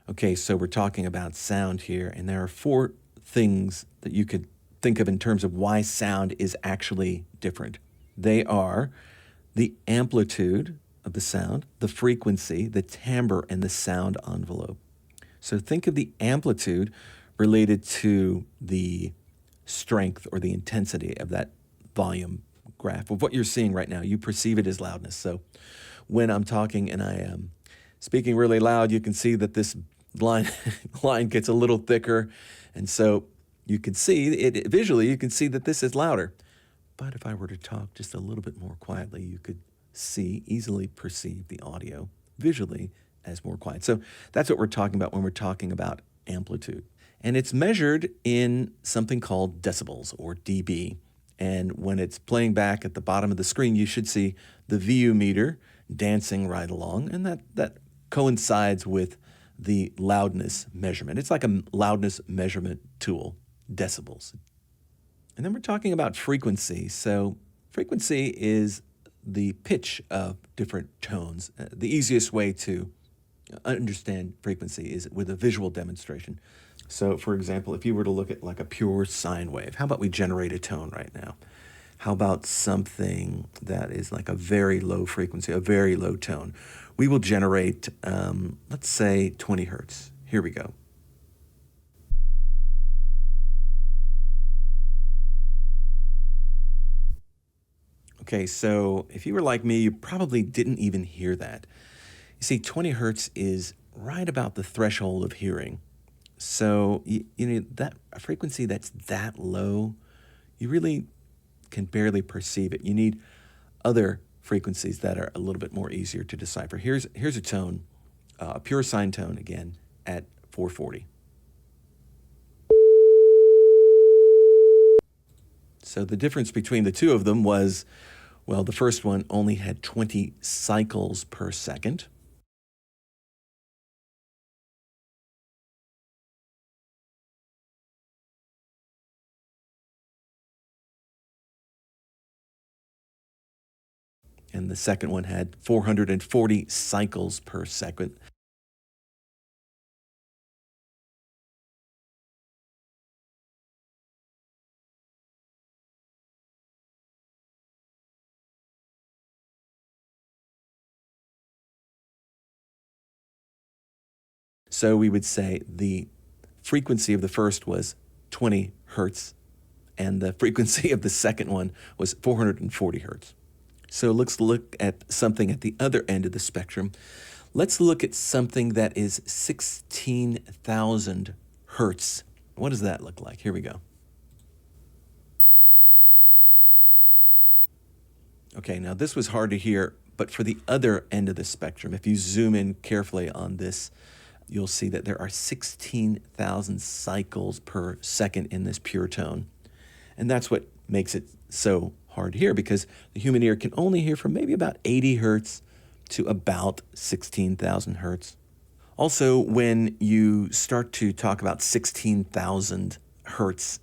Okay, so we're talking about sound here, and there are four things that you could think of in terms of why sound is actually different. They are the amplitude of the sound, the frequency, the timbre, and the sound envelope. So think of the amplitude related to the strength or the intensity of that volume graph of what you're seeing right now. You perceive it as loudness. So when I'm talking and I am speaking really loud, you can see that this line line gets a little thicker, and so you can see it visually. You can see that this is louder. But if I were to talk just a little bit more quietly, you could easily perceive the audio visually as more quiet. So that's what we're talking about when we're talking about amplitude. And it's measured in something called decibels, or dB. And when it's playing back at the bottom of the screen, you should see the VU meter dancing right along, and that coincides with the loudness measurement. It's like a loudness measurement tool, decibels. And then we're talking about frequency. So frequency is the pitch of different tones. The easiest way to understand frequency is with a visual demonstration. So for example, if you were to look at like a pure sine wave, how about we generate a tone right now? How about something that is like a very low frequency, a very low tone? We will generate, let's say 20 hertz. Here we go. Okay, so if you were like me, you probably didn't even hear that. You see, 20 hertz is right about the threshold of hearing. So, you know, that a frequency that's that low, you really can barely perceive it. You need other frequencies that are a little bit more easier to decipher. Here's a tone, a pure sine tone again at 440. So the difference between the two of them was, well, the first one only had 20 cycles per second. And the second one had 440 cycles per second. So we would say the frequency of the first was 20 hertz, and the frequency of the second one was 440 hertz. So let's look at something at the other end of the spectrum. Let's look at something that is 16,000 hertz. What does that look like? Here we go. Okay, now this was hard to hear, but for the other end of the spectrum, if you zoom in carefully on this, you'll see that there are 16,000 cycles per second in this pure tone. And that's what makes it so hard to hear, because the human ear can only hear from maybe about 80 hertz to about 16,000 hertz. Also, when you start to talk about 16,000 hertz,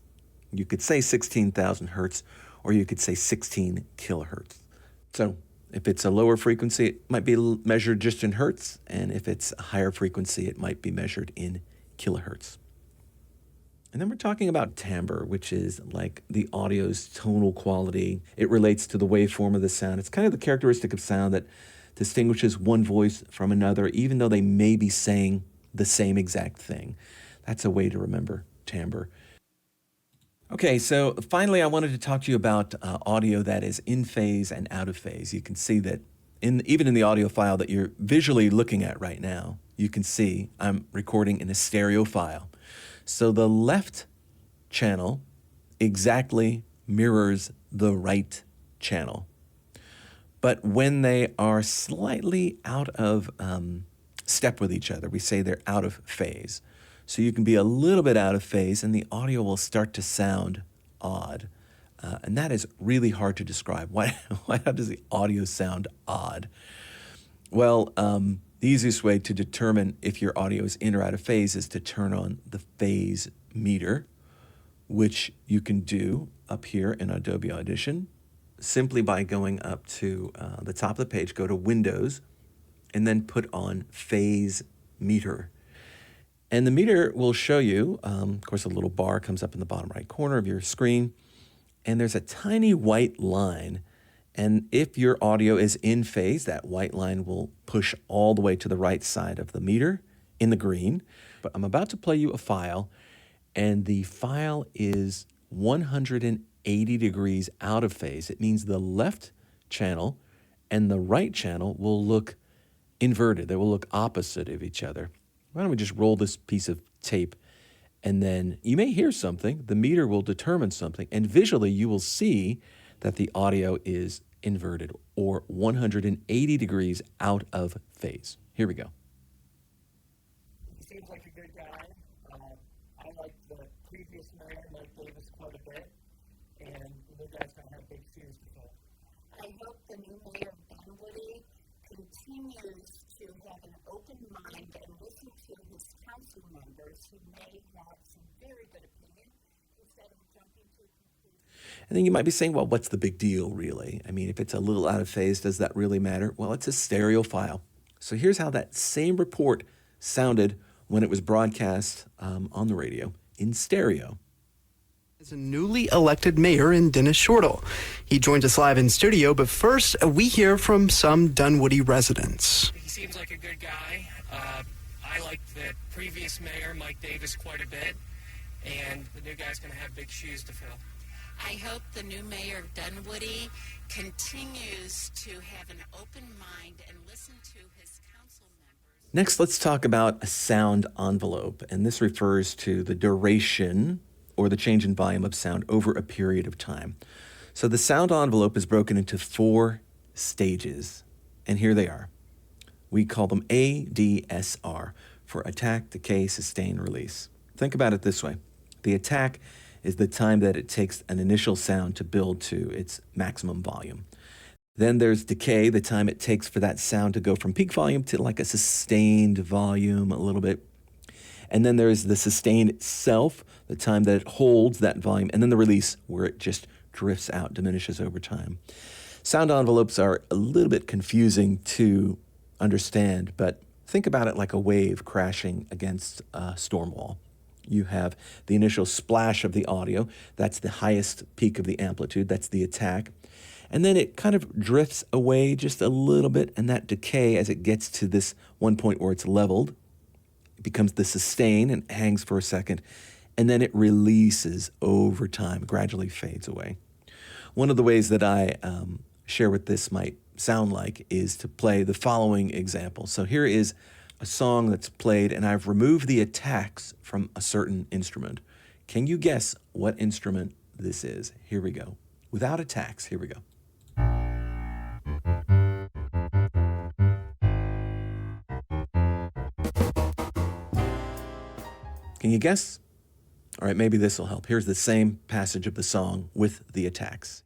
you could say 16,000 hertz, or you could say 16 kilohertz. So if it's a lower frequency, it might be measured just in hertz, and if it's a higher frequency, it might be measured in kilohertz. And then we're talking about timbre, which is like the audio's tonal quality. It relates to the waveform of the sound. It's kind of the characteristic of sound that distinguishes one voice from another, even though they may be saying the same exact thing. That's a way to remember timbre. Okay, so finally I wanted to talk to you about audio that is in phase and out of phase. You can see that even in the audio file that you're visually looking at right now, you can see I'm recording in a stereo file. So the left channel exactly mirrors the right channel. But when they are slightly out of step with each other, we say they're out of phase. So you can be a little bit out of phase and the audio will start to sound odd. And that is really hard to describe. Why does the audio sound odd? Well, the easiest way to determine if your audio is in or out of phase is to turn on the phase meter, which you can do up here in Adobe Audition simply by going up to the top of the page, go to Windows, and then put on phase meter. And the meter will show you, of course, a little bar comes up in the bottom right corner of your screen, and there's a tiny white line. And if your audio is in phase, that white line will push all the way to the right side of the meter in the green. But I'm about to play you a file, and the file is 180 degrees out of phase. It means the left channel and the right channel will look inverted. They will look opposite of each other. Why don't we just roll this piece of tape, and then you may hear something. The meter will determine something, and visually you will see that the audio is inverted or 180 degrees out of phase. Here we go. He seems like a good guy. I like the previous mayor, Mike Davis, quite a bit, and the new guy's going to have big shoes to fill. I hope the new mayor, Dunwoody, continues to have an open mind and listen to his council members who may have some very good opinion instead of jumping to conclusions. And then you might be saying, well, what's the big deal, really? I mean, if it's a little out of phase, does that really matter? Well, it's a stereo file. So here's how that same report sounded when it was broadcast on the radio in stereo. Is a newly elected mayor in Dennis Shortle. He joins us live in studio, but first we hear from some Dunwoody residents. He seems like a good guy. I like the previous mayor, Mike Davis, quite a bit, and the new guy's going to have big shoes to fill. I hope the new mayor of Dunwoody continues to have an open mind and listen to his council members. Next, let's talk about a sound envelope, and this refers to the duration or the change in volume of sound over a period of time. So the sound envelope is broken into 4 stages, and here they are. We call them ADSR, for attack, decay, sustain, release. Think about it this way. The attack is the time that it takes an initial sound to build to its maximum volume. Then there's decay, the time it takes for that sound to go from peak volume to like a sustained volume a little bit. And then there's the sustain itself, the time that it holds that volume, and then the release where it just drifts out, diminishes over time. Sound envelopes are a little bit confusing to understand, but think about it like a wave crashing against a storm wall. You have the initial splash of the audio, that's the highest peak of the amplitude, that's the attack. And then it kind of drifts away just a little bit, and that decay as it gets to this one point where it's leveled, it becomes the sustain and hangs for a second, and then it releases over time, gradually fades away. One of the ways that I share what this might sound like is to play the following example. So here is a song that's played, and I've removed the attacks from a certain instrument. Can you guess what instrument this is? Here we go. Without attacks, here we go. Can you guess? All right, maybe this will help. Here's the same passage of the song with the attacks.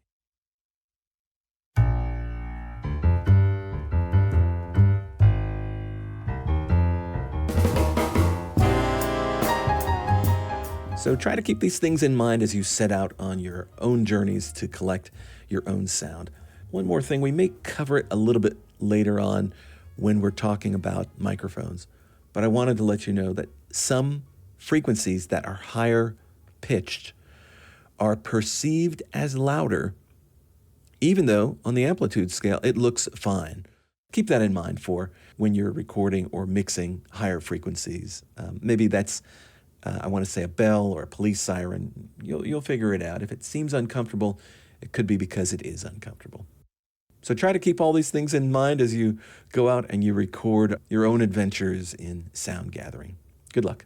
So try to keep these things in mind as you set out on your own journeys to collect your own sound. One more thing, we may cover it a little bit later on when we're talking about microphones, but I wanted to let you know that some frequencies that are higher pitched are perceived as louder, even though on the amplitude scale it looks fine. Keep that in mind for when you're recording or mixing higher frequencies. Maybe that's I want to say a bell or a police siren. You'll figure it out. If it seems uncomfortable, it could be because it is uncomfortable. So try to keep all these things in mind as you go out and you record your own adventures in sound gathering. Good luck.